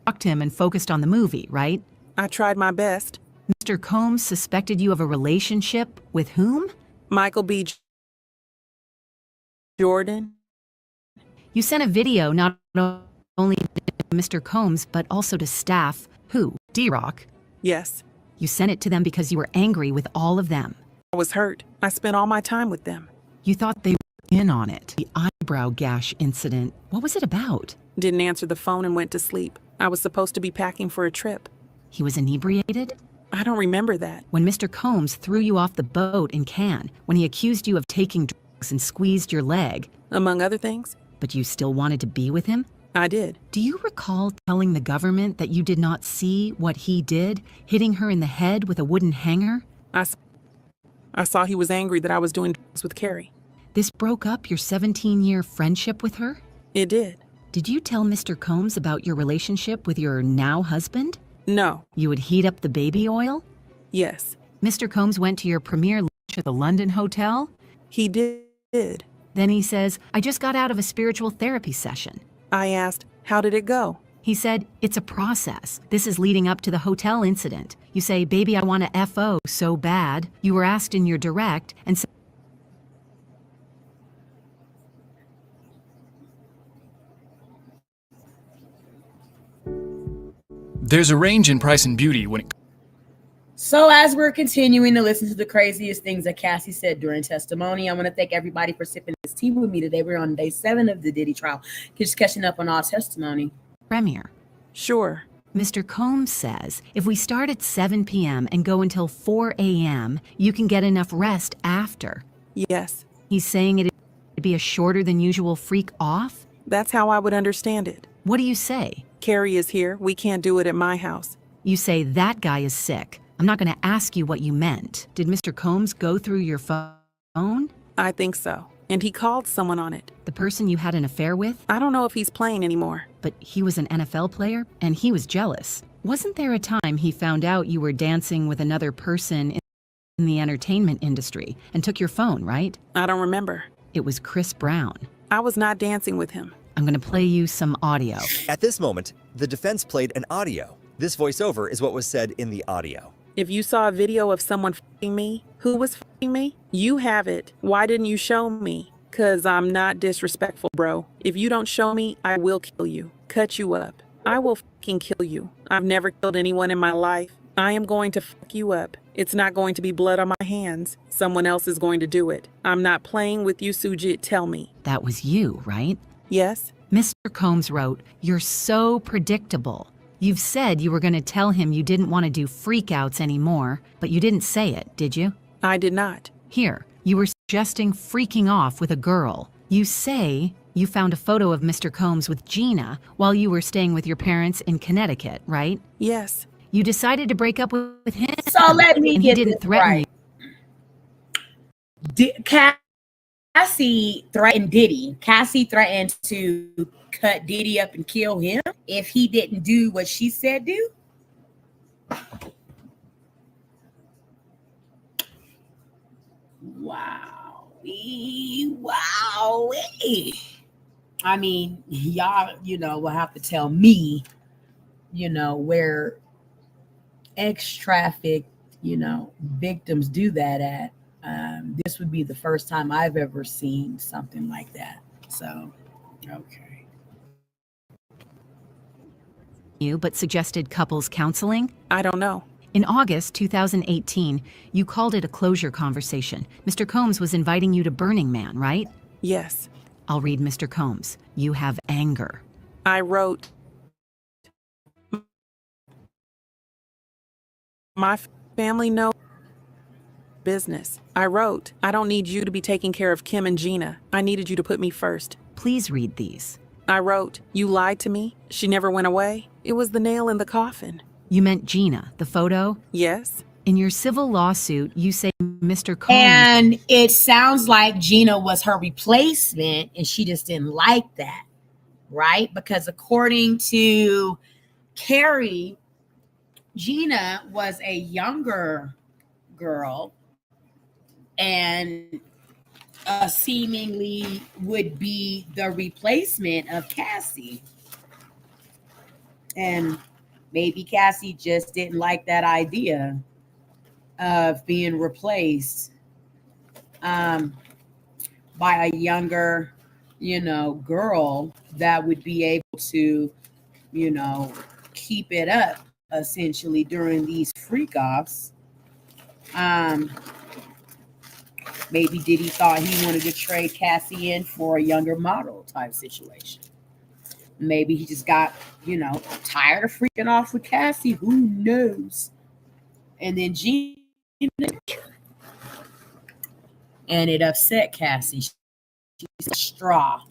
Talked him and focused on the movie, right? I tried my best. Mr. Combs suspected you of a relationship with whom? Michael B. Jordan. You sent a video not only to Mr. Combs, but also to staff. Who? D-Rock? Yes. You sent it to them because you were angry with all of them. I was hurt. I spent all my time with them. You thought they were in on it. The eyebrow gash incident. What was it about? Didn't answer the phone and went to sleep. I was supposed to be packing for a trip. He was inebriated? I don't remember that. When Mr. Combs threw you off the boat in Cannes, when he accused you of taking drugs and squeezed your leg. Among other things. But you still wanted to be with him? I did. Do you recall telling the government that you did not see what he did, hitting her in the head with a wooden hanger? I saw he was angry that I was doing drugs with Carrie. This broke up your 17-year friendship with her? It did. Did you tell Mr. Combs about your relationship with your now husband? No. You would heat up the baby oil? Yes. Mr. Combs went to your premiere lunch at the London Hotel? He did. Then he says, I just got out of a spiritual therapy session. I asked, how did it go? He said, it's a process. This is leading up to the hotel incident. You say, baby, I want to FO so bad. You were asked in your direct and said, There's a range in price and beauty when it. So as we're continuing to listen to the craziest things that Cassie said during testimony, I want to thank everybody for sipping this tea with me today. We're on day 7 of the Diddy trial. Just catching up on all testimony. Premier. Sure. Mr. Combs says, if we start at 7 p.m. and go until 4 a.m., you can get enough rest after. Yes. He's saying it'd be a shorter than usual freak off? That's how I would understand it. What do you say? Carrie is here. We can't do it at my house. You say that guy is sick. I'm not going to ask you what you meant. Did Mr. Combs go through your phone? I think so. And he called someone on it. The person you had an affair with? I don't know if he's playing anymore. But he was an NFL player, and he was jealous. Wasn't there a time he found out you were dancing with another person in the entertainment industry and took your phone, right? I don't remember. It was Chris Brown. I was not dancing with him. I'm going to play you some audio. At this moment, the defense played an audio. This voiceover is what was said in the audio. If you saw a video of someone f***ing me, who was f***ing me? You have it. Why didn't you show me? 'Cause I'm not disrespectful, bro. If you don't show me, I will kill you. Cut you up. I will f***ing kill you. I've never killed anyone in my life. I am going to f*** you up. It's not going to be blood on my hands. Someone else is going to do it. I'm not playing with you, Sujit. Tell me. That was you, right? Yes. Mr. Combs wrote, you're so predictable. You've said you were going to tell him you didn't want to do freakouts anymore, but you didn't say it, did you? I did not. Here, you were suggesting freaking off with a girl. You say you found a photo of Mr. Combs with Gina while you were staying with your parents in Connecticut, right? Yes. You decided to break up with him. So let me and get he didn't this threaten right. Cassie threatened Diddy. Cassie threatened to cut Diddy up and kill him if he didn't do what she said do. Wow. Wow. I mean, y'all, will have to tell me, where ex-traffic, victims do that at. This would be the first time I've ever seen something like that. So, okay. But suggested couples counseling? I don't know. In August 2018, you called it a closure conversation. Mr. Combs was inviting you to Burning Man, right? Yes. I'll read Mr. Combs. You have anger. I wrote, my family knows business. I wrote, I don't need you to be taking care of Kim and Gina. I needed you to put me first. Please read these. I wrote, you lied to me. She never went away. It was the nail in the coffin. You meant Gina, the photo? Yes. In your civil lawsuit, you say Mr. Combs... And it sounds like Gina was her replacement and she just didn't like that, right? Because according to Carrie, Gina was a younger girl and seemingly would be the replacement of Cassie. And maybe Cassie just didn't like that idea of being replaced by a younger, girl that would be able to, keep it up essentially during these freak offs. Maybe Diddy thought he wanted to trade Cassie in for a younger model type situation. Maybe he just got, tired of freaking off with Cassie. Who knows? And then Gina, and it upset Cassie. She said, straw.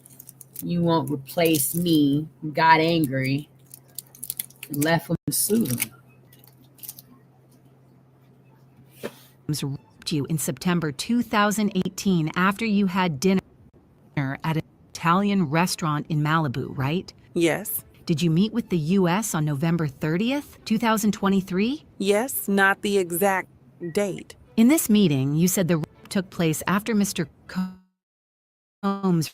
You won't replace me. Got angry. Left him to sue him. Raped you in September 2018 after you had dinner at an Italian restaurant in Malibu, right? Yes. Did you meet with the U.S. on November 30th, 2023? Yes, not the exact date. In this meeting, you said the rape took place after Mr. Combs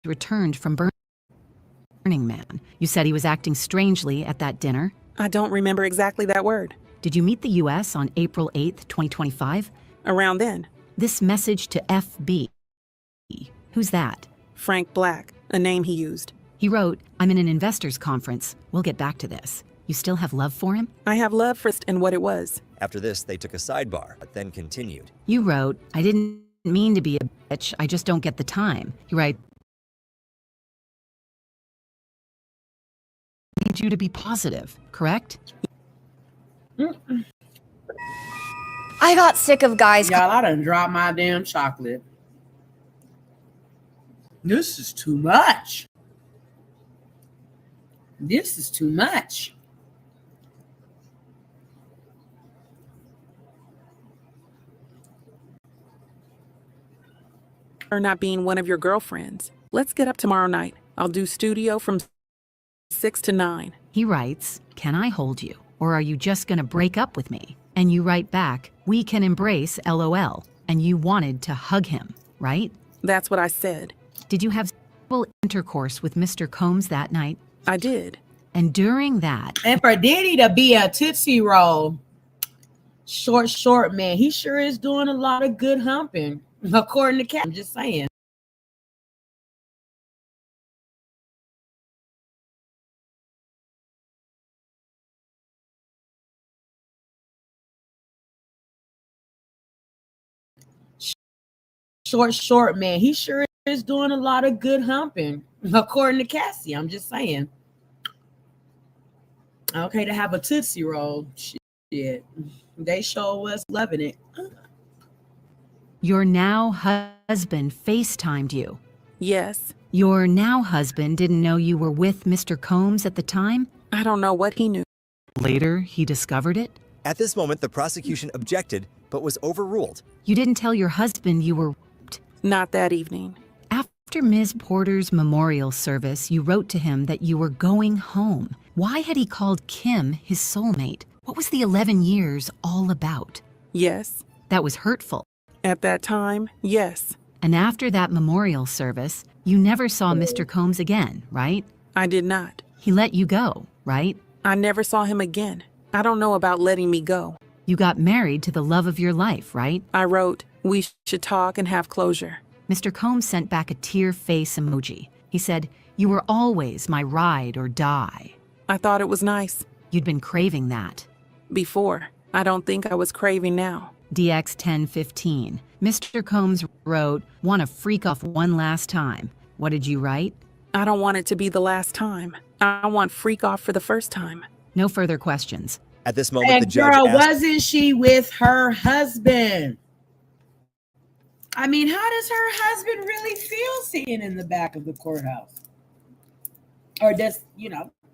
returned from Burning Man. You said he was acting strangely at that dinner. I don't remember exactly that word. Did you meet the U.S. on April 8th, 2025? Around then. This message to FB. Who's that? Frank Black, a name he used. He wrote, I'm in an investors conference. We'll get back to this. You still have love for him? I have love for and what it was. After this, they took a sidebar, but then continued. You wrote, I didn't mean to be a bitch. I just don't get the time. You write, I need you to be positive, correct? I got sick of guys. Y'all, I done dropped my damn chocolate. This is too much. This is too much. Or not being one of your girlfriends. Let's get up tomorrow night. I'll do studio from 6 to 9. He writes, can I hold you? Or are you just gonna break up with me? And you write back, we can embrace LOL. And you wanted to hug him, right? That's what I said. Did you have sexual intercourse with Mr. Combs that night? I did. And during that... And for Diddy to be a Tootsie Roll, short man, he sure is doing a lot of good humping, according to Cat. I'm just saying. Short man, he sure is doing a lot of good humping, according to Cassie. I'm just saying. Okay, to have a Tootsie Roll, shit, they sure was loving it. Your now husband FaceTimed you. Yes. Your now husband didn't know you were with Mr. Combs at the time? I don't know what he knew. Later, he discovered it? At this moment, the prosecution objected, but was overruled. You didn't tell your husband you were raped? Not that evening. After Ms. Porter's memorial service, you wrote to him that you were going home. Why had he called Kim his soulmate? What was the 11 years all about? Yes. That was hurtful. At that time, yes. And after that memorial service, you never saw Mr. Combs again, right? I did not. He let you go, right? I never saw him again. I don't know about letting me go. You got married to the love of your life, right? I wrote, we should talk and have closure. Mr. Combs sent back a tear face emoji. He said, "You were always my ride or die." I thought it was nice. You'd been craving that. Before. I don't think I was craving now. DX 1015. Mr. Combs wrote, "Want to freak off one last time." What did you write? I don't want it to be the last time. I want freak off for the first time. No further questions. At this moment, And the judge girl, asked, wasn't she with her husband? I mean, how does her husband really feel sitting in the back of the courthouse? Or does,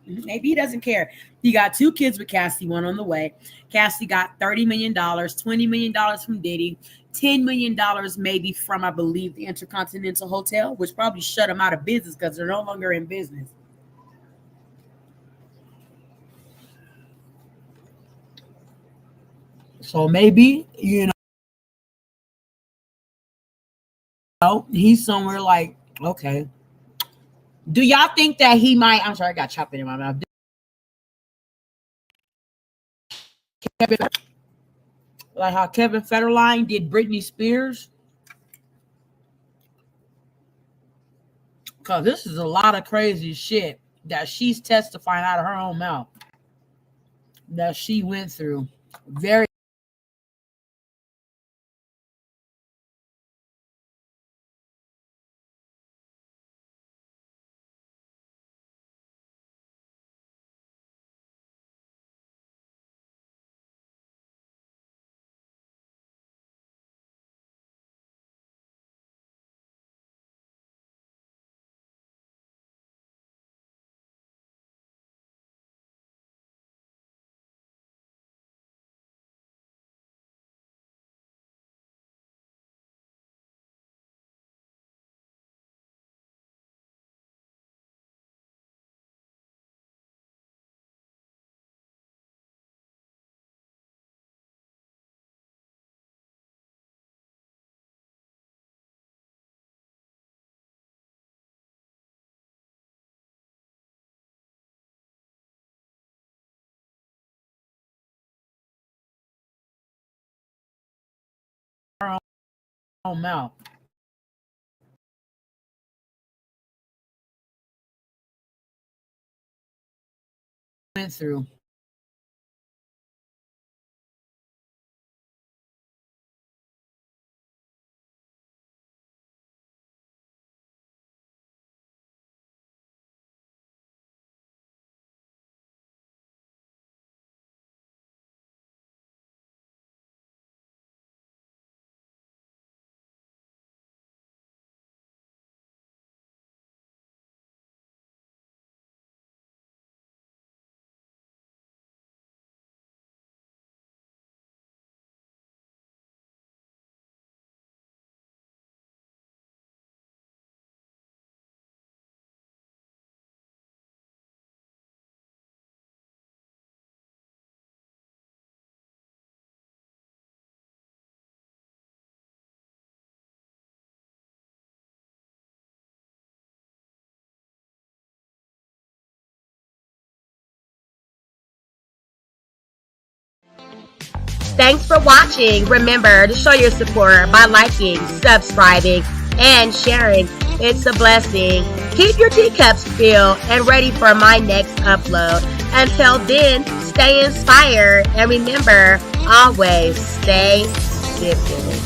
maybe he doesn't care. He got 2 kids with Cassie, one on the way. Cassie got $30 million, $20 million from Diddy, $10 million maybe from, I believe, the Intercontinental Hotel, which probably shut them out of business because they're no longer in business. So maybe, he's somewhere like, okay. Do y'all think that he might, I'm sorry, I got chopped in my mouth. Like how Kevin Federline did Britney Spears? Because this is a lot of crazy shit that she's testifying out of her own mouth that she went through. Very her own mouth. Went through. Thanks for watching. Remember to show your support by liking, subscribing, and sharing. It's a blessing. Keep your teacups filled and ready for my next upload. Until then, stay inspired and remember, always stay dipping.